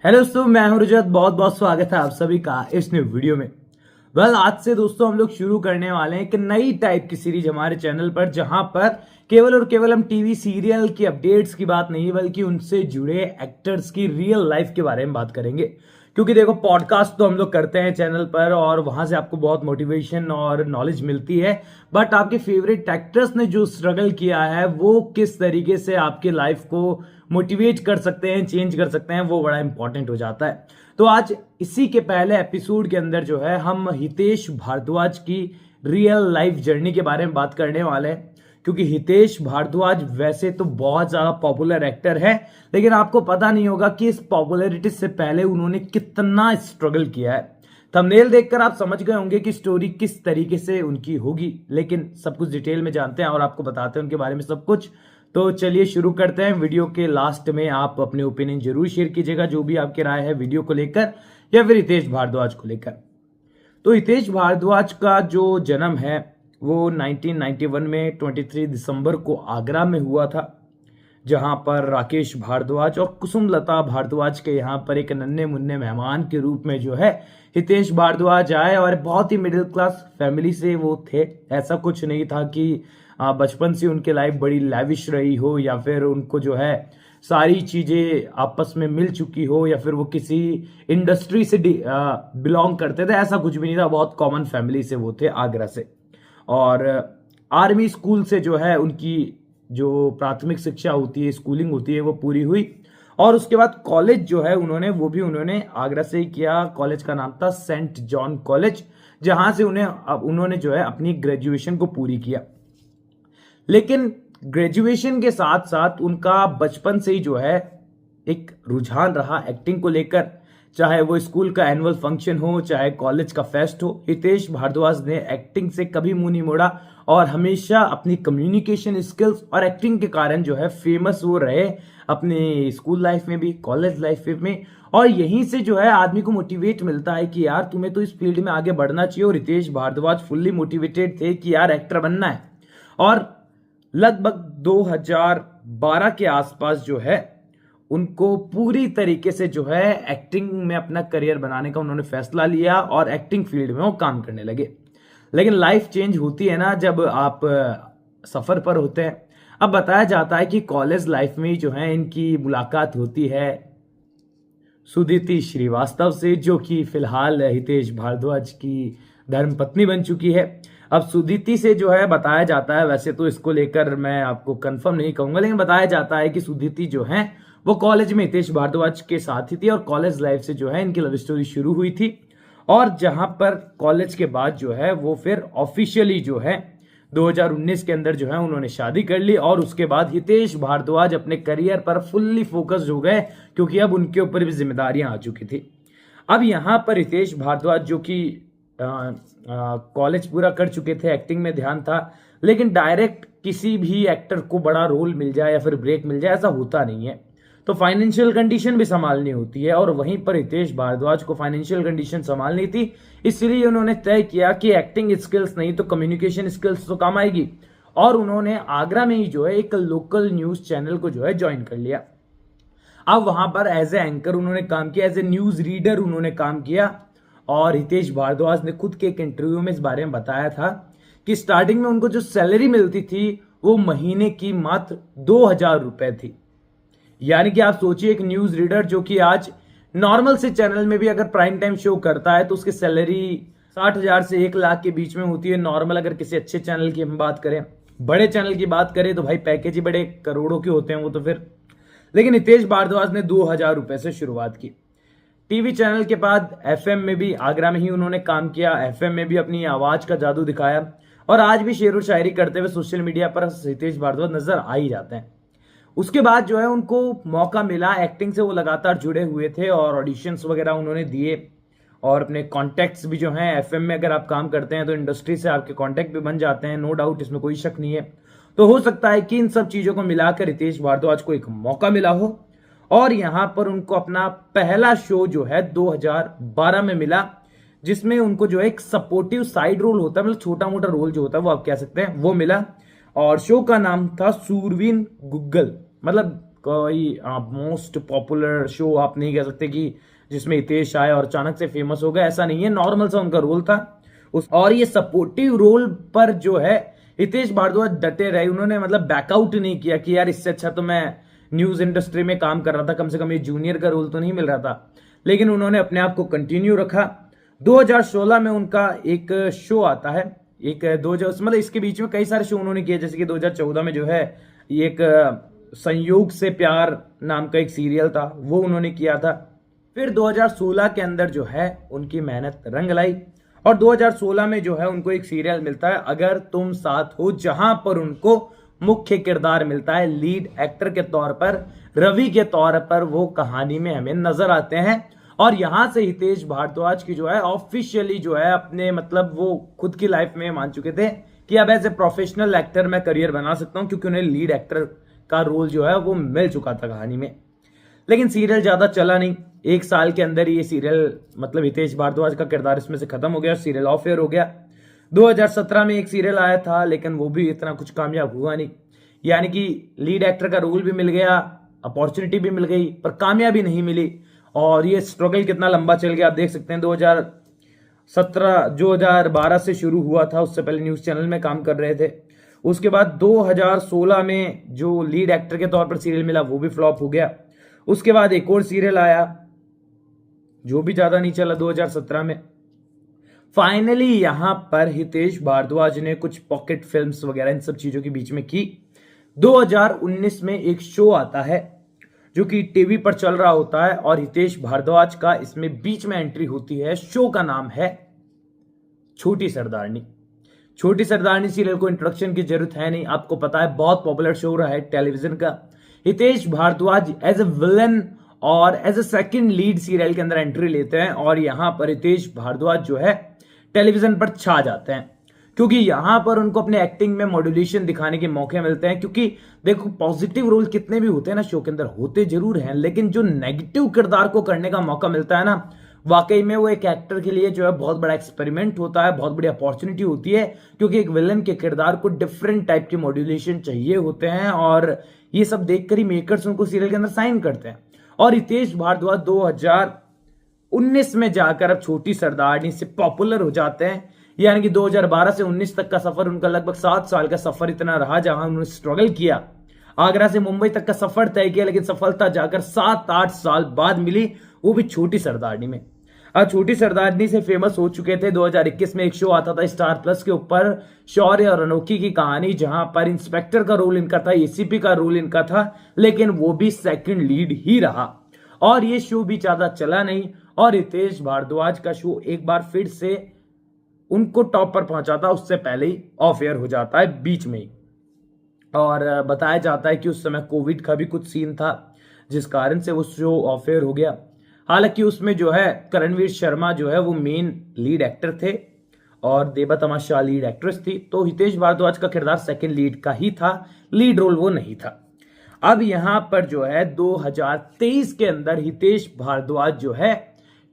Hello दोस्तों, मैं हूं रजत। बहुत बहुत स्वागत है आप सभी का इस न्यू वीडियो में। आज से दोस्तों हम लोग शुरू करने वाले हैं एक नई टाइप की सीरीज हमारे चैनल पर, जहां पर केवल और केवल हम टीवी सीरियल की अपडेट्स की बात नहीं बल्कि उनसे जुड़े एक्टर्स की रियल लाइफ के बारे में बात करेंगे। क्योंकि देखो, पॉडकास्ट तो हम लोग करते हैं चैनल पर और वहां से आपको बहुत मोटिवेशन और नॉलेज मिलती है, बट आपके फेवरेट एक्टर्स ने जो स्ट्रगल किया है वो किस तरीके से आपके लाइफ को मोटिवेट कर सकते हैं, चेंज कर सकते हैं, वो बड़ा इंपॉर्टेंट हो जाता है। तो आज इसी के पहले एपिसोड के अंदर जो है हम हितेश भारद्वाज की रियल लाइफ जर्नी के बारे में बात करने वाले हैं। क्योंकि हितेश भारद्वाज वैसे तो बहुत ज्यादा पॉपुलर एक्टर है, लेकिन आपको पता नहीं होगा कि इस पॉपुलैरिटी से पहले उन्होंने कितना स्ट्रगल किया है। थंबनेल देखकर आप समझ गए होंगे कि स्टोरी किस तरीके से उनकी होगी, लेकिन सब कुछ डिटेल में जानते हैं और आपको बताते हैं उनके बारे में सब कुछ। तो चलिए शुरू करते हैं। वीडियो के लास्ट में आप अपने ओपिनियन जरूर शेयर कीजिएगा, जो भी आपकी राय है वीडियो को लेकर या फिर हितेश भारद्वाज को लेकर। तो हितेश भारद्वाज का जो जन्म है वो 1991 में 23 दिसंबर को आगरा में हुआ था, जहां पर राकेश भारद्वाज और कुसुमलता भारद्वाज के यहाँ पर एक नन्हे मुन्ने मेहमान के रूप में जो है हितेश भारद्वाज आए। और बहुत ही मिडिल क्लास फैमिली से वो थे। ऐसा कुछ नहीं था कि बचपन से उनके लाइफ बड़ी लैविश रही हो या फिर उनको जो है सारी चीजें आपस में मिल चुकी हो या फिर वो किसी इंडस्ट्री से बिलोंग करते थे। ऐसा कुछ भी नहीं था। बहुत कॉमन फैमिली से वो थे, आगरा से। और आर्मी स्कूल से जो है उनकी जो प्राथमिक शिक्षा होती है, स्कूलिंग होती है, वो पूरी हुई। और उसके बाद कॉलेज जो है उन्होंने आगरा से ही किया। कॉलेज का नाम था सेंट जॉन कॉलेज, जहां से उन्होंने जो है अपनी ग्रेजुएशन को पूरी किया। लेकिन ग्रेजुएशन के साथ साथ उनका बचपन से ही जो है एक रुझान रहा एक्टिंग को लेकर। चाहे वो स्कूल का एनुअल फंक्शन हो, चाहे कॉलेज का फेस्ट हो, हितेश भारद्वाज ने एक्टिंग से कभी मुंह नहीं मोड़ा और हमेशा अपनी कम्युनिकेशन स्किल्स और एक्टिंग के कारण जो है फेमस वो रहे, अपने स्कूल लाइफ में भी, कॉलेज लाइफ में। और यहीं से जो है आदमी को मोटिवेट मिलता है कि यार तुम्हें तो इस फील्ड में आगे बढ़ना चाहिए। और हितेश भारद्वाज फुल्ली मोटिवेटेड थे कि यार एक्टर बनना है। और लगभग 2012 के आसपास जो है उनको पूरी तरीके से जो है एक्टिंग में अपना करियर बनाने का उन्होंने फैसला लिया और एक्टिंग फील्ड में वो काम करने लगे। लेकिन लाइफ चेंज होती है ना जब आप सफर पर होते हैं। अब बताया जाता है कि कॉलेज लाइफ में जो है इनकी मुलाकात होती है सुदीति श्रीवास्तव से, जो कि फिलहाल हितेश भारद्वाज की धर्मपत्नी बन चुकी है। अब सुदीति से जो है बताया जाता है, वैसे तो इसको लेकर मैं आपको कंफर्म नहीं कहूंगा, लेकिन बताया जाता है कि सुदीति जो है वो कॉलेज में हितेश भारद्वाज के साथ ही थी और कॉलेज लाइफ से जो है इनकी लव स्टोरी शुरू हुई थी। और जहां पर कॉलेज के बाद जो है वो फिर ऑफिशियली जो है 2019 के अंदर जो है उन्होंने शादी कर ली। और उसके बाद हितेश भारद्वाज अपने करियर पर फुल्ली फोकस्ड हो गए, क्योंकि अब उनके ऊपर भी जिम्मेदारियां आ चुकी थी। अब यहाँ पर हितेश भारद्वाज जो कि कॉलेज पूरा कर चुके थे, एक्टिंग में ध्यान था, लेकिन डायरेक्ट किसी भी एक्टर को बड़ा रोल मिल जाए या फिर ब्रेक मिल जाए ऐसा होता नहीं है। तो फाइनेंशियल कंडीशन भी संभालनी होती है और वहीं पर हितेश भारद्वाज को फाइनेंशियल कंडीशन संभालनी थी। इसलिए उन्होंने तय किया कि एक्टिंग स्किल्स नहीं तो कम्युनिकेशन स्किल्स तो काम आएगी। और उन्होंने आगरा में ही जो है एक लोकल न्यूज चैनल को जो है ज्वाइन कर लिया। अब वहां पर एज ए एंकर उन्होंने काम किया, एज ए न्यूज रीडर उन्होंने काम किया। और हितेश भारद्वाज ने खुद के एक इंटरव्यू में इस बारे में बताया था कि स्टार्टिंग में उनको जो सैलरी मिलती थी वो महीने की मात्र 2000 रुपए थी। यानी कि आप सोचिए, एक न्यूज रीडर जो कि आज नॉर्मल से चैनल में भी अगर प्राइम टाइम शो करता है तो उसकी सैलरी 60,000 से 1 लाख के बीच में होती है। नॉर्मल अगर किसी अच्छे चैनल की हम बात करें, बड़े चैनल की बात करें तो भाई पैकेज ही बड़े करोड़ों के होते हैं वो तो फिर। लेकिन हितेश भारद्वाज ने 2000 रुपए से शुरुआत की। टीवी चैनल के बाद एफएम में भी, आगरा में ही उन्होंने काम किया, एफएम में भी अपनी आवाज का जादू दिखाया। और आज भी शेर व शायरी करते हुए सोशल मीडिया पर हितेश भारद्वाज नजर आ ही जाते हैं। उसके बाद जो है उनको मौका मिला, एक्टिंग से वो लगातार जुड़े हुए थे और ऑडिशंस वगैरह उन्होंने दिए। और अपने कॉन्टैक्ट्स भी जो हैं, एफएम में अगर आप काम करते हैं तो इंडस्ट्री से आपके कॉन्टैक्ट भी बन जाते हैं, नो डाउट, इसमें कोई शक नहीं है। तो हो सकता है कि इन सब चीजों को मिलाकर हितेश भारद्वाज को एक मौका मिला हो और यहां पर उनको अपना पहला शो जो है 2012 में मिला, जिसमें उनको जो है एक सपोर्टिव साइड रोल होता है, मतलब छोटा मोटा रोल जो होता है वो आप कह सकते हैं, वो मिला। और शो का नाम था सूरवीन गुग्गल, मतलब कोई मोस्ट पॉपुलर शो आप नहीं कह सकते कि जिसमें हितेश आए और अचानक से फेमस हो गया, ऐसा नहीं है। नॉर्मल सा उनका रोल था और ये सपोर्टिव रोल पर जो है हितेश भारद्वाज डटे रहे। उन्होंने मतलब बैकआउट नहीं किया कि यार इससे अच्छा तो मैं न्यूज इंडस्ट्री में काम कर रहा था, कम से कम ये जूनियर का रोल तो नहीं मिल रहा था, लेकिन उन्होंने अपने आप को कंटिन्यू रखा। 2016 में उनका एक शो आता है, एक 2000 मतलब इसके बीच में कई सारे शो उन्होंने किए, जैसे कि 2014 में जो है एक संयोग से प्यार नाम का एक सीरियल था, वो उन्होंने किया था। फिर 2016 के अंदर जो है उनकी मेहनत रंग लाई और 2016 में जो है उनको एक सीरियल मिलता है अगर तुम साथ हो, जहां पर उनको मुख्य किरदार मिलता है लीड एक्टर के तौर पर, रवि के तौर पर वो कहानी में हमें नजर आते हैं। और यहां से हितेश भारद्वाज की जो है ऑफिशियली जो है अपने मतलब वो खुद की लाइफ में मान चुके थे कि अब एज ए प्रोफेशनल एक्टर मैं करियर बना सकता हूं, क्योंकि उन्हें लीड एक्टर का रोल जो है वो मिल चुका था कहानी में। लेकिन सीरियल ज्यादा चला नहीं, 1 साल के अंदर ये सीरियल मतलब हितेश भारद्वाज का किरदार इसमें से खत्म हो गया, सीरियल ऑफ एयर हो गया। 2017 में एक सीरियल आया था, लेकिन वो भी इतना कुछ कामयाब हुआ नहीं, यानी कि लीड एक्टर का रोल भी मिल गया, अपॉर्चुनिटी भी मिल गई, पर कामयाबी नहीं मिली। और ये स्ट्रगल कितना लंबा चल गया आप देख सकते हैं। 2012 से शुरू हुआ था, उससे पहले न्यूज चैनल में काम कर रहे थे। उसके बाद 2016 में जो लीड एक्टर के तौर पर सीरियल मिला वो भी फ्लॉप हो गया। उसके बाद एक और सीरियल आया जो भी ज्यादा नहीं चला 2017 में। फाइनली यहां पर हितेश भारद्वाज ने कुछ पॉकेट फिल्म्स वगैरह इन सब चीजों के बीच में की। 2019 में एक शो आता है जो कि टीवी पर चल रहा होता है और हितेश भारद्वाज का इसमें बीच में एंट्री होती है। शो का नाम है छोटी सरदारनी। छोटी सरदारनी सीरियल को इंट्रोडक्शन की जरूरत है नहीं, आपको पता है बहुत पॉपुलर शो रहा है टेलीविजन का। Hitesh Bhardwaj as a villain और as a second lead serial के अंदर एंट्री लेते हैं और यहां पर हितेश भारद्वाज जो है टेलीविजन पर छा जाते हैं, क्योंकि यहां पर उनको अपने एक्टिंग में मॉड्यूलेशन दिखाने के मौके मिलते हैं। क्योंकि देखो पॉजिटिव रोल कितने भी होते हैं ना शो के अंदर, होते जरूर हैं, लेकिन जो नेगेटिव किरदार को करने का मौका मिलता है ना, वाकई में वो एक एक्टर के लिए जो है बहुत बड़ा एक्सपेरिमेंट होता है, बहुत बड़ी अपॉर्चुनिटी होती है, क्योंकि एक विलन के किरदार को डिफरेंट टाइप के मॉड्यूलेशन चाहिए होते हैं और ये सब देखकर ही मेकर्स उनको सीरियल के अंदर साइन करते हैं। और हितेश भारद्वाज 2019 में जाकर अब छोटी सरदारनी से पॉपुलर हो जाते हैं, यानी कि 2012 से 19 तक का सफर उनका लगभग 7 साल का सफर इतना रहा, जहां उन्होंने स्ट्रगल किया, आगरा से मुंबई तक का सफर तय किया, लेकिन सफलता जाकर 7-8 साल बाद मिली, वो भी छोटी सरदारनी में। आज छोटी सरदारनी से फेमस हो चुके थे। 2021 में एक शो आता था स्टार प्लस के ऊपर, शौर्य और अनोखी की कहानी, जहां पर इंस्पेक्टर का रोल इनका था, एसीपी का रोल इनका था, लेकिन वो भी सेकंड लीड ही रहा और ये शो भी ज्यादा चला नहीं और हितेश भारद्वाज का शो एक बार फिर से उनको टॉप पर पहुंचाता, उससे पहले ही ऑफ एयर हो जाता है बीच में ही। और बताया जाता है कि उस समय कोविड का भी कुछ सीन था, जिस कारण से वो शो ऑफ एयर हो गया। हालांकि उसमें जो है करणवीर शर्मा जो है वो मेन लीड एक्टर थे और देबा तमाशा लीड एक्ट्रेस थी, तो हितेश भारद्वाज का किरदार सेकंड लीड का ही था, लीड रोल वो नहीं था। अब यहां पर जो है 2023 के अंदर हितेश भारद्वाज जो है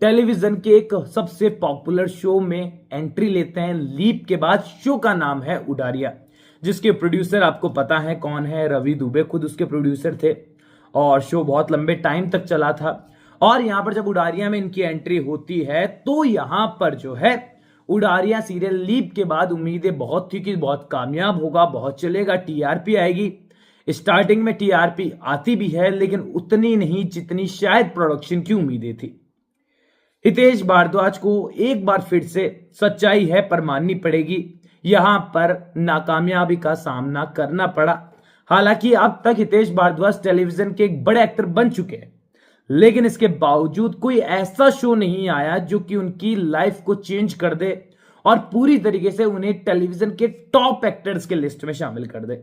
टेलीविजन के एक सबसे पॉपुलर शो में एंट्री लेते हैं लीप के बाद। शो का नाम है उडारिया, जिसके प्रोड्यूसर आपको पता है कौन है, रवि दुबे खुद उसके प्रोड्यूसर थे और शो बहुत लंबे टाइम तक चला था। और यहां पर जब उडारिया में इनकी एंट्री होती है तो यहां पर जो है उडारिया सीरियल लीप के बाद उम्मीदें बहुत थी कि बहुत कामयाब होगा, बहुत चलेगा, टीआरपी आएगी। स्टार्टिंग में टीआरपी आती भी है, लेकिन उतनी नहीं जितनी शायद प्रोडक्शन की उम्मीदें थी। हितेश भारद्वाज को एक बार फिर से सच्चाई है पर माननी पड़ेगी, यहां पर नाकामयाबी का सामना करना पड़ा। हालांकि अब तक हितेश भारद्वाज टेलीविजन के एक बड़े एक्टर बन चुके हैं, लेकिन इसके बावजूद कोई ऐसा शो नहीं आया जो कि उनकी लाइफ को चेंज कर दे और पूरी तरीके से उन्हें टेलीविजन के टॉप एक्टर्स के लिस्ट में शामिल कर दे।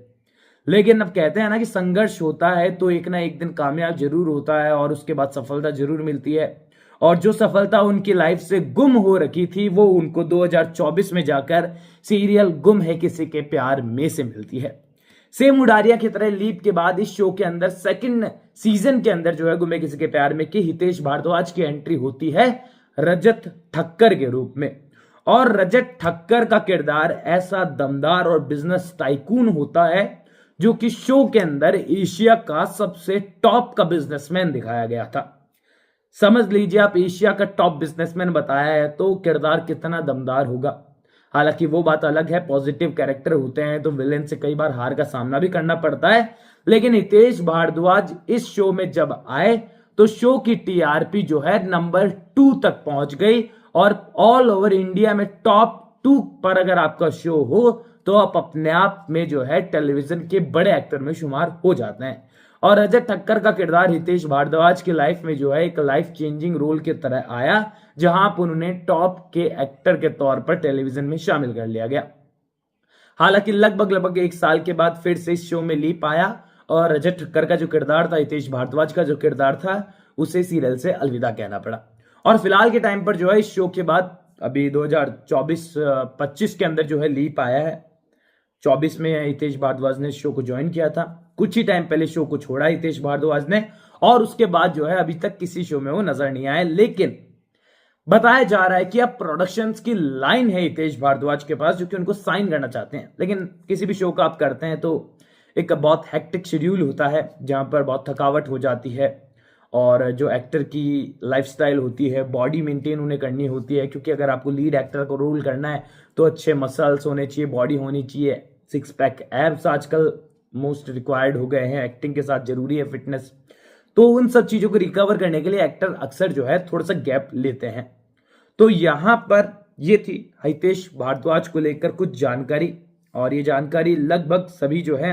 लेकिन अब कहते हैं ना कि संघर्ष होता है तो एक ना एक दिन कामयाब जरूर होता है और उसके बाद सफलता जरूर मिलती है। और जो सफलता उनकी लाइफ से गुम हो रखी थी वो उनको 2024 में जाकर सीरियल गुम है किसी के प्यार में से मिलती है। सेम उडारिया की तरह लीप के बाद इस शो के अंदर सेकंड सीजन के अंदर जो है गुम है किसी के प्यार में की हितेश भारद्वाज की एंट्री होती है रजत ठक्कर के रूप में। और रजत ठक्कर का किरदार ऐसा दमदार और बिजनेस टाइकून होता है जो कि शो के अंदर एशिया का सबसे टॉप का बिजनेसमैन दिखाया गया था। समझ लीजिए आप, एशिया का टॉप बिजनेसमैन बताया है तो किरदार कितना दमदार होगा। हालांकि वो बात अलग है, पॉजिटिव कैरेक्टर होते हैं तो विलेन से कई बार हार का सामना भी करना पड़ता है, लेकिन हितेश भारद्वाज इस शो में जब आए तो शो की टीआरपी जो है नंबर 2 तक पहुंच गई, और ऑल ओवर इंडिया में टॉप 2 पर अगर आपका शो हो तो आप अपने आप में जो है टेलीविजन के बड़े एक्टर में शुमार हो जाते हैं। और अजय ठक्कर का किरदार हितेश भारद्वाज की लाइफ में जो है एक लाइफ चेंजिंग रोल की तरह आया, जहां पर उन्हें टॉप के एक्टर के तौर पर टेलीविजन में शामिल कर लिया गया। हालांकि लगभग 1 साल के बाद फिर से इस शो में लीप आया और अजय ठक्कर का जो किरदार था, हितेश भारद्वाज का जो किरदार था, उसे सीरियल से अलविदा कहना पड़ा। और फिलहाल के टाइम पर जो है इस शो के बाद अभी 2024-25 के अंदर जो है लीप आया है। 24 में हितेश भारद्वाज ने शो को ज्वाइन किया था, कुछ ही टाइम पहले शो को छोड़ा हितेश भारद्वाज ने, और उसके बाद जो है अभी तक किसी शो में वो नजर नहीं आए। लेकिन बताया जा रहा है कि अब प्रोडक्शंस की लाइन है हितेश भारद्वाज के पास, जो कि उनको साइन करना चाहते हैं। लेकिन किसी भी शो का आप करते हैं तो एक बहुत हेक्टिक शेड्यूल होता है, जहां पर बहुत थकावट हो जाती है, और जो एक्टर की लाइफस्टाइल होती है, बॉडी मेंटेन उन्हें करनी होती है, क्योंकि अगर आपको लीड एक्टर को रोल करना है तो अच्छे मसल्स होने चाहिए, बॉडी होनी चाहिए, 6 पैक एब्स आजकल मोस्ट रिक्वायर्ड हो गए हैं, एक्टिंग के साथ जरूरी है फिटनेस। तो उन सब चीजों को रिकवर करने के लिए एक्टर अक्सर जो है थोड़ा सा गैप लेते हैं। तो यहां पर ये थी हितेश भारद्वाज को लेकर कुछ जानकारी, और ये जानकारी लगभग सभी जो है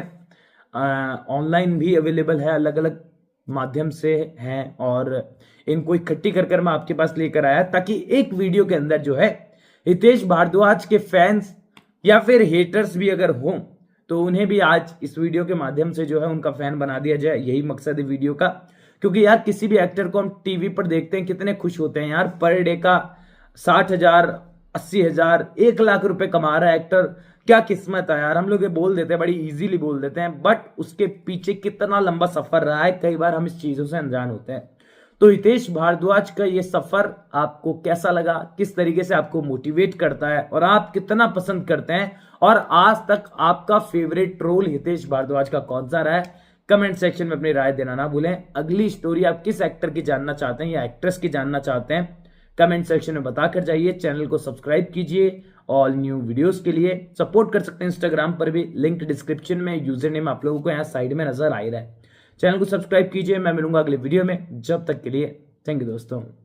ऑनलाइन भी अवेलेबल है, अलग अलग माध्यम से हैं, और इनको इकट्ठी कर मैं आपके पास लेकर आया, ताकि एक वीडियो के अंदर जो है हितेश भारद्वाज के फैंस या फिर हेटर्स भी अगर हों तो उन्हें भी आज इस वीडियो के माध्यम से जो है उनका फैन बना दिया जाए। यही मकसद है वीडियो का, क्योंकि यार किसी भी एक्टर को हम टीवी पर देखते हैं कितने खुश होते हैं यार, पर डे का 60,000, 80,000, 1 लाख रुपए कमा रहा है एक्टर, क्या किस्मत है यार। हम लोग ये बोल देते हैं, बड़ी इजीली बोल देते हैं, बट उसके पीछे कितना लंबा सफर रहा है, कई बार हम इस चीजों से अनजान होते हैं। तो हितेश भारद्वाज का ये सफर आपको कैसा लगा, किस तरीके से आपको मोटिवेट करता है, और आप कितना पसंद करते हैं, और आज तक आपका फेवरेट रोल हितेश भारद्वाज का कौन सा रहा है, कमेंट सेक्शन में अपनी राय देना ना भूलें। अगली स्टोरी आप किस एक्टर की जानना चाहते हैं या एक्ट्रेस की जानना चाहते हैं, कमेंट सेक्शन में बताकर जाइए। चैनल को सब्सक्राइब कीजिए, ऑल न्यू वीडियोस के लिए सपोर्ट कर सकते हैं इंस्टाग्राम पर भी, लिंक डिस्क्रिप्शन में, यूजर नेम आप लोगों को यहाँ साइड में नजर आ ही रहा है। चैनल को सब्सक्राइब कीजिए, मैं मिलूंगा अगले वीडियो में, जब तक के लिए थैंक यू दोस्तों।